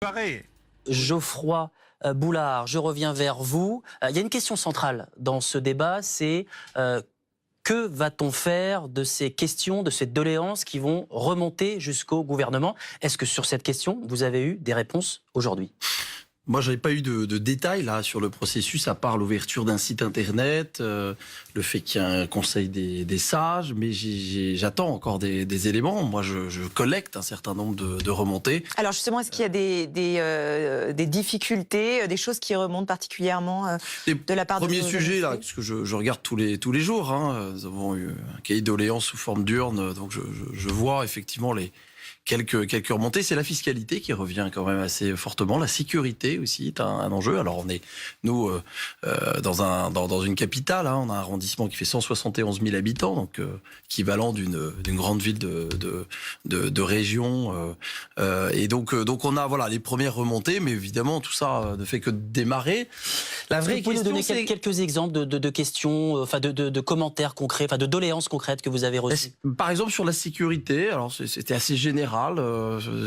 Pareil. Geoffroy Boulard, je reviens vers vous. Il y a une question centrale dans ce débat, c'est que va-t-on faire de ces questions, de ces doléances qui vont remonter jusqu'au gouvernement? Est-ce que sur cette question, vous avez eu des réponses aujourd'hui? Moi, je n'avais pas eu de détails là sur le processus, à part l'ouverture d'un site internet, le fait qu'il y ait un conseil des sages, mais j'attends encore des éléments. Moi, je collecte un certain nombre de remontées. Alors justement, est-ce qu'il y a des difficultés, des choses qui remontent particulièrement de la part de Premier vos sujet là, administrés? parce que je regarde tous les jours. Hein, nous avons eu un cahier de doléances sous forme d'urne, donc je vois effectivement quelques remontées. C'est la fiscalité qui revient quand même assez fortement. La sécurité aussi est un enjeu. Alors on est, nous, dans une capitale, hein, on a un arrondissement qui fait 171 000 habitants, donc équivalent d'une grande ville de région. Et donc on a voilà les premières remontées, mais évidemment tout ça ne fait que démarrer. La vraie Vous pouvez nous question, donner quelques exemples de questions, enfin de commentaires concrets, enfin de doléances concrètes que vous avez reçues? Par exemple sur la sécurité, alors c'était assez général,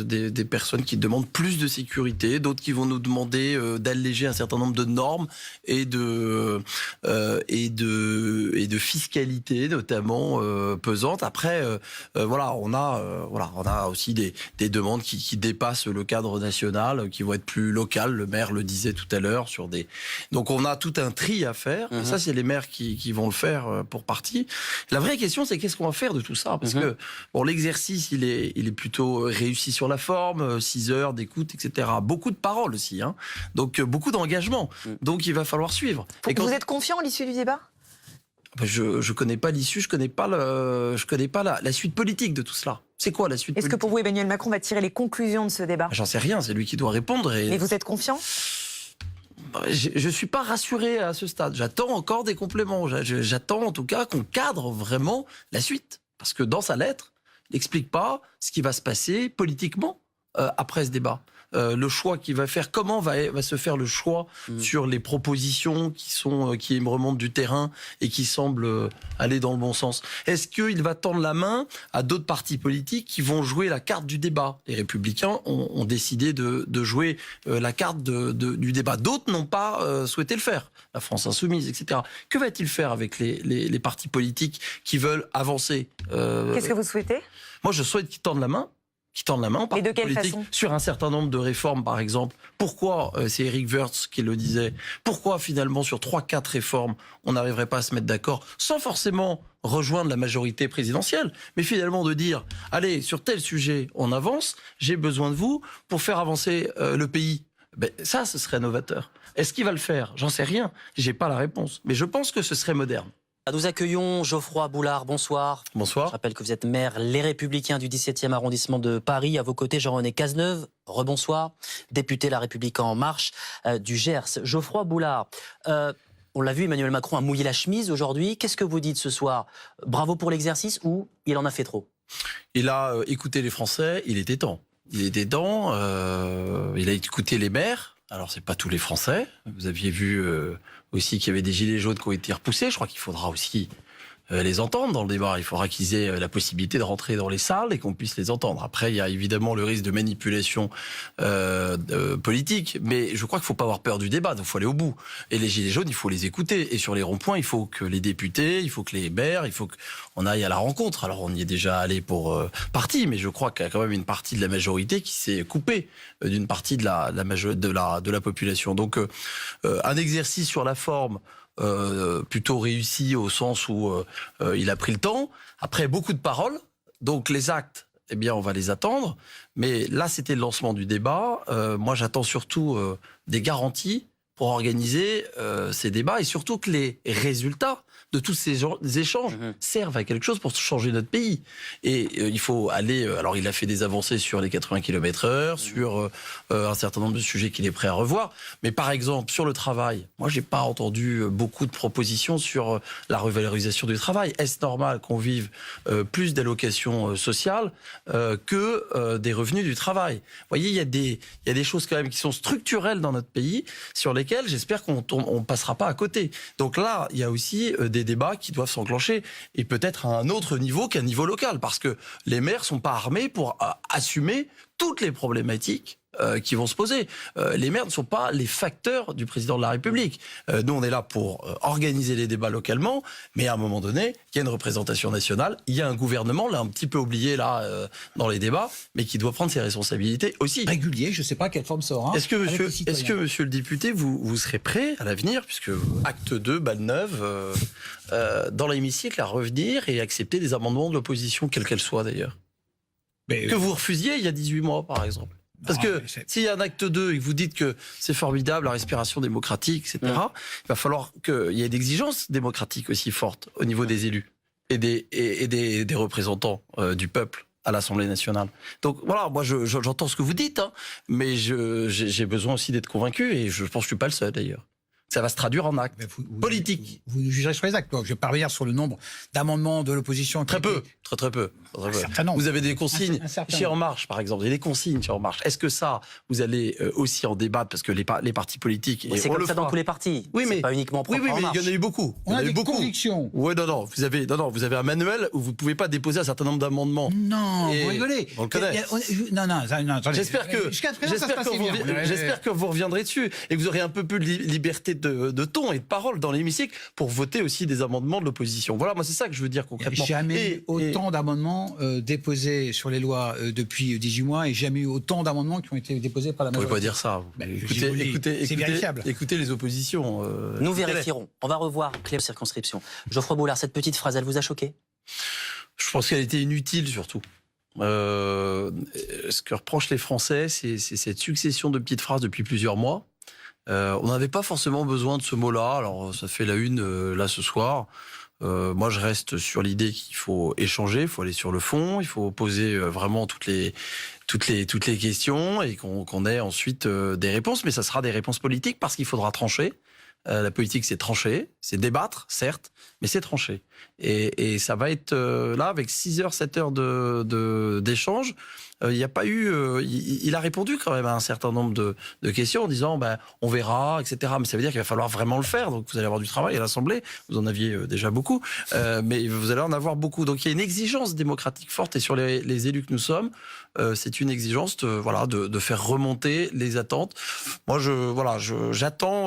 des personnes qui demandent plus de sécurité, d'autres qui vont nous demander d'alléger un certain nombre de normes et de fiscalité notamment pesantes. Après voilà, on a aussi des demandes qui dépassent le cadre national, qui vont être plus locales. Le maire le disait tout à l'heure donc on a tout un tri à faire. Et ça, c'est les maires qui vont le faire pour partie. La vraie question, c'est qu'est-ce qu'on va faire de tout ça? Parce que bon, l'exercice, il est plutôt réussi sur la forme, 6 heures d'écoute, etc. Beaucoup de paroles aussi, hein. Donc beaucoup d'engagement. Donc il va falloir suivre. Vous êtes confiant à l'issue du débat? Je connais pas l'issue, je connais pas la suite politique de tout cela. C'est quoi la suite politique? Est-ce que pour vous, Emmanuel Macron va tirer les conclusions de ce débat? J'en sais rien, c'est lui qui doit répondre. Mais vous êtes confiant? Je ne suis pas rassuré à ce stade. J'attends encore des compléments. J'attends en tout cas qu'on cadre vraiment la suite. Parce que dans sa lettre, il n'explique pas ce qui va se passer politiquement après ce débat. Le choix qu'il va faire, comment va se faire le choix sur les propositions qui me remontent du terrain et qui semblent aller dans le bon sens. Est-ce qu'il va tendre la main à d'autres partis politiques qui vont jouer la carte du débat? Les Républicains ont décidé de jouer la carte du débat. D'autres n'ont pas souhaité le faire. La France Insoumise, etc. Que va-t-il faire avec les partis politiques qui veulent avancer? Qu'est-ce que vous souhaitez? Moi, je souhaite qu'ils tendent la main. Aux partis de quelle politiques façon? sur un certain nombre de réformes, par exemple. Pourquoi, c'est Éric Woerth qui le disait, pourquoi finalement sur 3-4 réformes, on n'arriverait pas à se mettre d'accord sans forcément rejoindre la majorité présidentielle, mais finalement de dire, allez, sur tel sujet, on avance, j'ai besoin de vous pour faire avancer le pays. Ben, ça, ce serait novateur. Est-ce qu'il va le faire? J'en sais rien, j'ai pas la réponse, mais je pense que ce serait moderne. Nous accueillons Geoffroy Boulard, bonsoir. Bonsoir. Je rappelle que vous êtes maire Les Républicains du 17e arrondissement de Paris. À vos côtés, Jean-René Cazeneuve, rebonsoir, député La République En Marche du Gers. Geoffroy Boulard, on l'a vu, Emmanuel Macron a mouillé la chemise aujourd'hui. Qu'est-ce que vous dites ce soir? Bravo pour l'exercice ou il en a fait trop? Il a écouté les Français, il était temps. Il était temps, il a écouté les maires. Alors, c'est pas tous les Français. Vous aviez vu aussi qu'il y avait des gilets jaunes qui ont été repoussés. Je crois qu'il faudra aussi les entendre dans le débat. Il faudra qu'ils aient la possibilité de rentrer dans les salles et qu'on puisse les entendre. Après, il y a évidemment le risque de manipulation politique, mais je crois qu'il ne faut pas avoir peur du débat, donc il faut aller au bout. Et les gilets jaunes, il faut les écouter. Et sur les ronds-points, il faut que les députés, il faut que les maires, il faut qu'on aille à la rencontre. Alors on y est déjà allé pour partie, mais je crois qu'il y a quand même une partie de la majorité qui s'est coupée d'une partie de la population. Donc un exercice sur la forme, plutôt réussi au sens où il a pris le temps. Après, beaucoup de paroles. Donc les actes, eh bien, on va les attendre. Mais là, c'était le lancement du débat. Moi, j'attends surtout des garanties pour organiser ces débats et surtout que les résultats de tous ces échanges servent à quelque chose pour changer notre pays. Et il faut aller... alors, il a fait des avancées sur les 80 km/h, sur un certain nombre de sujets qu'il est prêt à revoir. Mais par exemple, sur le travail, moi, j'ai pas entendu beaucoup de propositions sur la revalorisation du travail. Est-ce normal qu'on vive plus d'allocations sociales que des revenus du travail? Vous voyez, il y a des choses quand même qui sont structurelles dans notre pays, sur lesquelles j'espère qu'on ne passera pas à côté. Donc là, il y a aussi des débats qui doivent s'enclencher, et peut-être à un autre niveau qu'un niveau local, parce que les maires sont pas armés pour assumer toutes les problématiques qui vont se poser. Les maires ne sont pas les facteurs du président de la République. Nous, on est là pour organiser les débats localement, mais à un moment donné, il y a une représentation nationale, il y a un gouvernement, là un petit peu oublié là dans les débats, mais qui doit prendre ses responsabilités aussi. Régulier, je ne sais pas quelle forme ça aura. Est-ce que, monsieur le député, vous serez prêt à l'avenir, puisque acte 2, balle neuve, dans l'hémicycle, à revenir et accepter des amendements de l'opposition, quelle qu'elle soit d'ailleurs, que vous refusiez il y a 18 mois, par exemple? Parce que s'il y a un acte 2 et que vous dites que c'est formidable, la respiration démocratique, etc., il va falloir qu'il y ait d'exigences démocratiques aussi fortes au niveau des élus et des représentants du peuple à l'Assemblée nationale. Donc voilà, moi j'entends ce que vous dites, hein, mais j'ai besoin aussi d'être convaincu, et je pense que je suis pas le seul d'ailleurs. Ça va se traduire en actes politiques. Vous nous jugerez sur les actes. Donc, je vais pas revenir sur le nombre d'amendements de l'opposition. Très peu. Vous avez des consignes chez En Marche, par exemple. Il y a des consignes chez En Marche. Est-ce que ça, vous allez aussi en débattre, parce que les partis politiques... Oui, c'est comme ça dans tous les partis. Oui, mais pas uniquement propre mais à En Marche. il y en a eu beaucoup. On a des convictions. Ouais, non, vous avez un manuel où vous ne pouvez pas déposer un certain nombre d'amendements. Non, vous rigolez. On le connaît. Non, attendez. J'espère que vous reviendrez dessus et que vous aurez un peu plus de liberté de ton et de parole dans l'hémicycle pour voter aussi des amendements de l'opposition. Voilà, moi c'est ça que je veux dire concrètement. Jamais eu autant d'amendements déposés sur les lois depuis 18 mois, et jamais eu autant d'amendements qui ont été déposés par la majorité. Vous ne pouvez pas dire ça. C'est vérifiable. Écoutez les oppositions. Nous vérifierons. On va revoir Cléo Circonscription. Geoffroy Boulard, cette petite phrase, elle vous a choqué? Je pense qu'elle était inutile surtout. Ce que reprochent les Français, c'est cette succession de petites phrases depuis plusieurs mois. On n'avait pas forcément besoin de ce mot-là. Alors, ça fait la une là ce soir. Moi, je reste sur l'idée qu'il faut échanger, il faut aller sur le fond, il faut poser vraiment toutes les questions et qu'on ait ensuite des réponses. Mais ça sera des réponses politiques parce qu'il faudra trancher. La politique, c'est trancher, c'est débattre, certes, mais c'est trancher. Et ça va être là, avec 6 heures, 7 heures d'échange. Il n'y a pas eu... il a répondu quand même à un certain nombre de questions en disant on verra, etc. Mais ça veut dire qu'il va falloir vraiment le faire. Donc vous allez avoir du travail à l'Assemblée. Vous en aviez déjà beaucoup. Mais vous allez en avoir beaucoup. Donc il y a une exigence démocratique forte. Et sur les élus que nous sommes, c'est une exigence de faire remonter les attentes. Moi, j'attends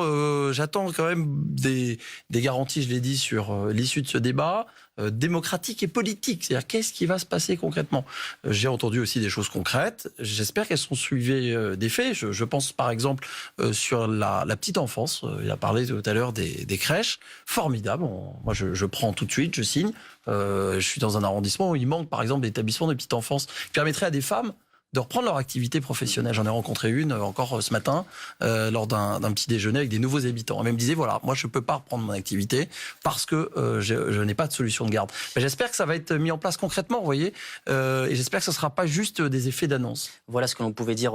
quand même des garanties, je l'ai dit, sur l'issue de ce débat. Démocratique et politique, c'est-à-dire qu'est-ce qui va se passer concrètement. J'ai entendu aussi des choses concrètes, j'espère qu'elles sont suivies des faits. Je pense par exemple sur la petite enfance, il a parlé tout à l'heure des crèches, formidable, moi je prends tout de suite, je signe. Je suis dans un arrondissement où il manque par exemple d'établissements de petite enfance qui permettraient à des femmes de reprendre leur activité professionnelle. J'en ai rencontré une encore ce matin lors d'un petit déjeuner avec des nouveaux habitants. Elle me disait, voilà, moi je peux pas reprendre mon activité parce que je n'ai pas de solution de garde. Mais j'espère que ça va être mis en place concrètement, vous voyez, et j'espère que ce sera pas juste des effets d'annonce. Voilà ce que l'on pouvait dire